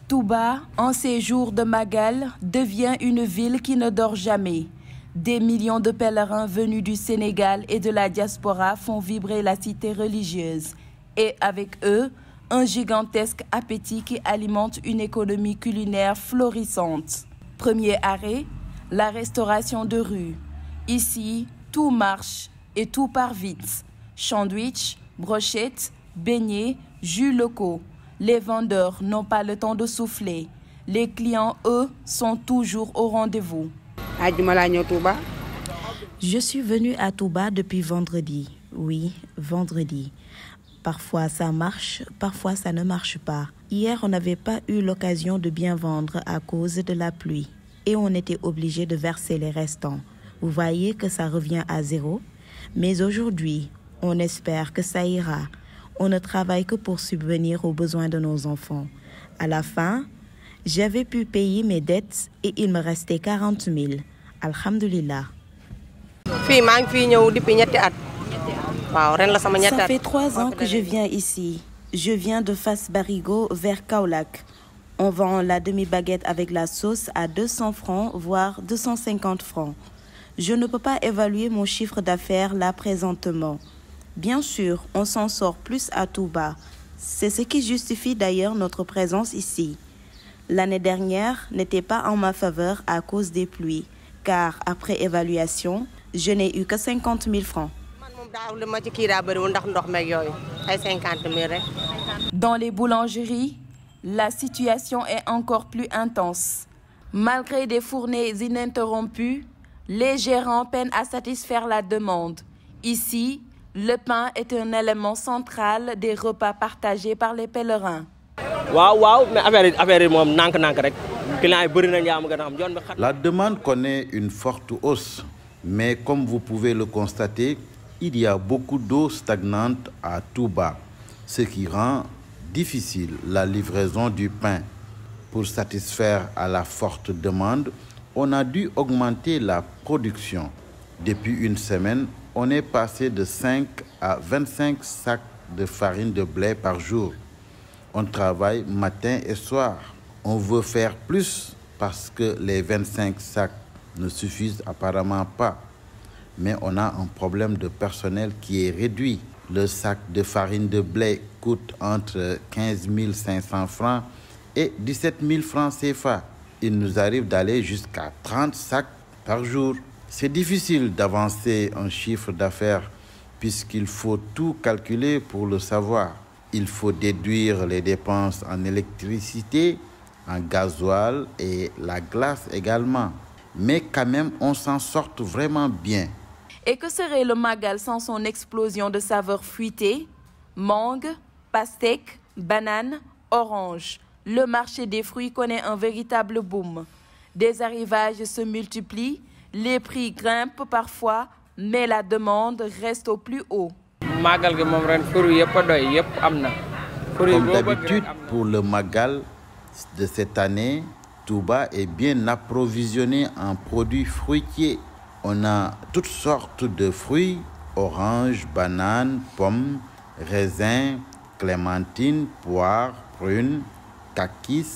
Touba, en ces jours de Magal, devient une ville qui ne dort jamais. Des millions de pèlerins venus du Sénégal et de la diaspora font vibrer la cité religieuse. Et avec eux, un gigantesque appétit qui alimente une économie culinaire florissante. Premier arrêt, la restauration de rue. Ici, tout marche et tout part vite. Sandwich, brochettes, beignets, jus locaux. Les vendeurs n'ont pas le temps de souffler. Les clients, eux, sont toujours au rendez-vous. Je suis venue à Touba depuis vendredi. Oui, vendredi. Parfois ça marche, parfois ça ne marche pas. Hier, on n'avait pas eu l'occasion de bien vendre à cause de la pluie. Et on était obligé de verser les restants. Vous voyez que ça revient à zéro. Mais aujourd'hui, on espère que ça ira. On ne travaille que pour subvenir aux besoins de nos enfants. À la fin, j'avais pu payer mes dettes et il me restait 40 000. Alhamdulillah. Ça fait 3 ans que je viens ici. Je viens de Fass Barigo vers Kaolack. On vend la demi-baguette avec la sauce à 200 francs, voire 250 francs. Je ne peux pas évaluer mon chiffre d'affaires là présentement. Bien sûr, on s'en sort plus à Touba. C'est ce qui justifie d'ailleurs notre présence ici. L'année dernière n'était pas en ma faveur à cause des pluies, car après évaluation, je n'ai eu que 50 000 francs. Dans les boulangeries, la situation est encore plus intense. Malgré des fournées ininterrompues, les gérants peinent à satisfaire la demande. Ici, le pain est un élément central des repas partagés par les pèlerins. La demande connaît une forte hausse, mais comme vous pouvez le constater, il y a beaucoup d'eau stagnante à Touba, ce qui rend difficile la livraison du pain. Pour satisfaire à la forte demande, on a dû augmenter la production. Depuis une semaine, on est passé de 5 à 25 sacs de farine de blé par jour. On travaille matin et soir. On veut faire plus parce que les 25 sacs ne suffisent apparemment pas. Mais on a un problème de personnel qui est réduit. Le sac de farine de blé coûte entre 15 500 francs et 17 000 francs CFA. Il nous arrive d'aller jusqu'à 30 sacs par jour. C'est difficile d'avancer un chiffre d'affaires puisqu'il faut tout calculer pour le savoir. Il faut déduire les dépenses en électricité, en gasoil et la glace également. Mais quand même, on s'en sort vraiment bien. Et que serait le Magal sans son explosion de saveurs fruitées? Mangue, pastèque, banane, orange. Le marché des fruits connaît un véritable boom. Des arrivages se multiplient, les prix grimpent parfois, mais la demande reste au plus haut. Comme d'habitude, pour le Magal de cette année, Touba est bien approvisionné en produits fruitiers. On a toutes sortes de fruits, oranges, bananes, pommes, raisins, clémentines, poires, prunes, kakis,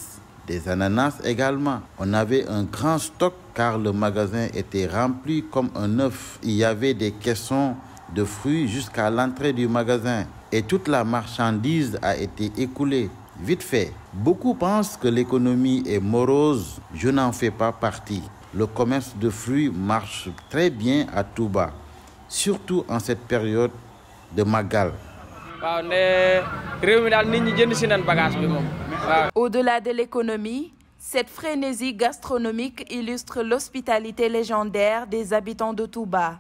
des ananas également. On avait un grand stock car le magasin était rempli comme un œuf. Il y avait des caissons de fruits jusqu'à l'entrée du magasin et toute la marchandise a été écoulée. Vite fait, beaucoup pensent que l'économie est morose. Je n'en fais pas partie. Le commerce de fruits marche très bien à Touba, surtout en cette période de Magal. Au-delà de l'économie, cette frénésie gastronomique illustre l'hospitalité légendaire des habitants de Touba.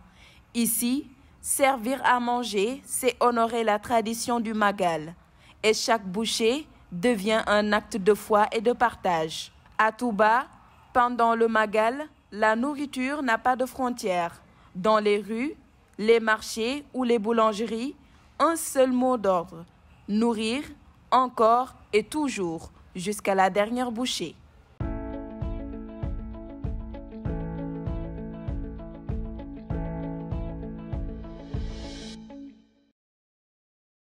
Ici, servir à manger, c'est honorer la tradition du Magal. Et chaque bouchée devient un acte de foi et de partage. À Touba, pendant le Magal, la nourriture n'a pas de frontières. Dans les rues, les marchés ou les boulangeries, un seul mot d'ordre: nourrir, encore et toujours, jusqu'à la dernière bouchée.